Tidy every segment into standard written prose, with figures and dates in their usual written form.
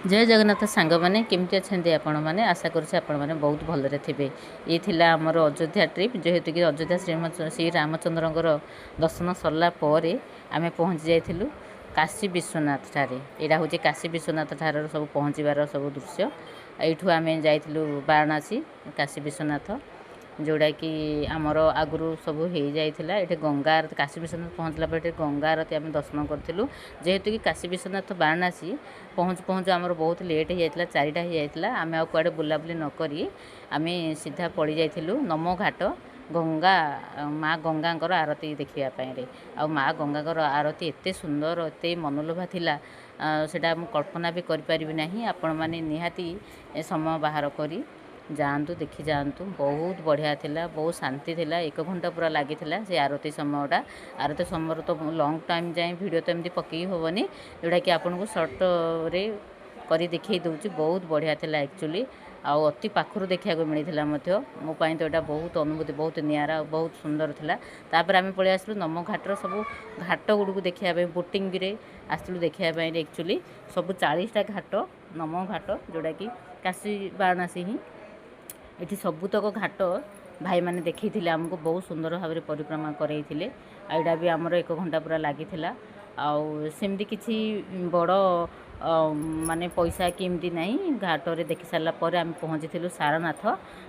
जय जगन्नाथ सांग मैंने केमती अच्छा आपण मैंने आशा करुच्छे आपण मैंने बहुत भलरे थे। ये थिला आमर अयोध्या ट्रिप जेहेतु कि अयोध्या श्री रामचंद्र दर्शन सरला आम पहुँची जाइलु काशी विश्वनाथ ठारे। यहाँ हूँ काशी विश्वनाथ ठार सब पहुँचबार सब दृश्य। यू आम जाइलु वाराणसी काशी विश्वनाथ जोड़ा कि आमर आगु सब हो जाइला। ये गंगा आरती काशी विश्वनाथ पहुँचला पर गंगा आरती आम दर्शन करूँ। जेहेतु कि काशी विश्वनाथ वाराणसी पहुँचु पहुँचु आमर बहुत लेट हो जाता 4टा हो जाता। आम आड़े बुलाबुली नक आम सीधा पड़ जाइलु नमो घाट गंगा माँ गंगांकर आरती देखापी। आ माँ गंगांकर आरती एत सुंदर एत मनोलोभा थिला सेटा मु कल्पना भी करें ना। आपण मैंने निहाती समय बाहर करी जातु देखी जातु बहुत बढ़िया थिला बहुत शांति थिला। 1 घंटा पूरा लगी से आरती समयटा। आरती समय तो लंग टाइम जाए वीडियो तो एमती पकई हेनी जोटा कि आपन को सर्ट रे करी देखई दूची। बहुत बढ़िया थिला एक्चुअली आउ अति पाखर देखा मिलता मोपाई तो यहाँ बहुत अनुभूति बहुत निरा बहुत सुंदर थिला। तापर आम पलि आसलु नमो घाटर सब घाट गुड़ देखापी बोटिंग आसलु देखापी। एक्चुअली सब 40टा घाट नमो घाट जोड़ा कि काशी वाराणसी ही ये सबुतक घाट भाई मैंने देखी आमको बहुत सुंदर भाव में परिक्रमा करते। आईटा भी आमर 1 घंटा पूरा लगी आमती किसी बड़ माने पैसा किमती नहीं। घाट रे देखी सारापर आम पहुँची सारनाथ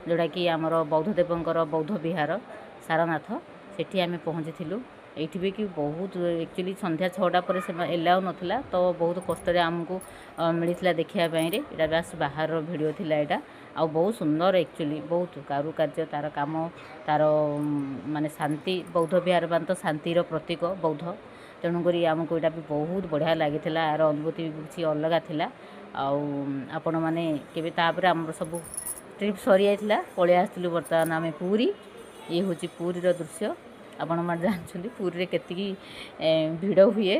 जोड़ा कि आमर बौद्धदेवंकर बौद्ध विहार सारनाथ सेठी आम पहुँची। ये भी कि बहुत एक्चुअली संध्या 6टा पर से एलाउ नाला तो बहुत कष्ट आमको मिलता देखापी। यहाँ बास बाहर वीडियो थिला यहाँ आ बहुत सुंदर एक्चुअली बहुत कारुकार्य तार काम तार माने शांति बौद्ध विहार मान तो शांतिर प्रतीक बौद्ध तेणुक आमको यहाँ भी बहुत बढ़िया लगी यार अनुभूति किसी अलग थिला। आपण मैंने केवे तापर आम सब ट्रिप सरी जाइला पलि आसलु बर्तमान आम पुरी। ये हूँ पुरी दृश्य आपण मैंने जानते पुरी केतिकी भिड़ हुए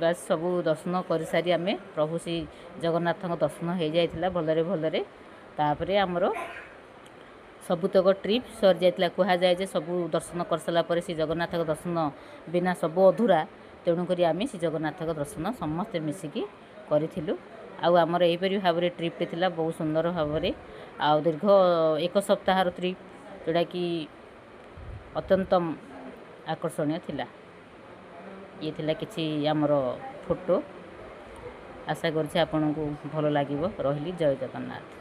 बस सब दर्शन कर सारी आम प्रभु श्री जगन्नाथ दर्शन हो जाइला भलरे भलरे। तापरे आमर सबुतक ट्रिप सरी जाइला कह जाए सब दर्शन कर सारा पर श्री जगन्नाथ दर्शन बिना सब अधूरा तेणुक आम श्री जगन्नाथ दर्शन समस्ते मिसिकी करूँ। आमर यहीपरि भाव में ट्रिप थिला बहुत सुंदर भाव में आ दीर्घ 1 सप्ताह ट्रिप जोड़ा कि अत्यंत आकर्षणीय थिला। ये थिला किछि आमर फोटो आशा करछि आपन को भल लागिवो। रहिली जय जगन्नाथ।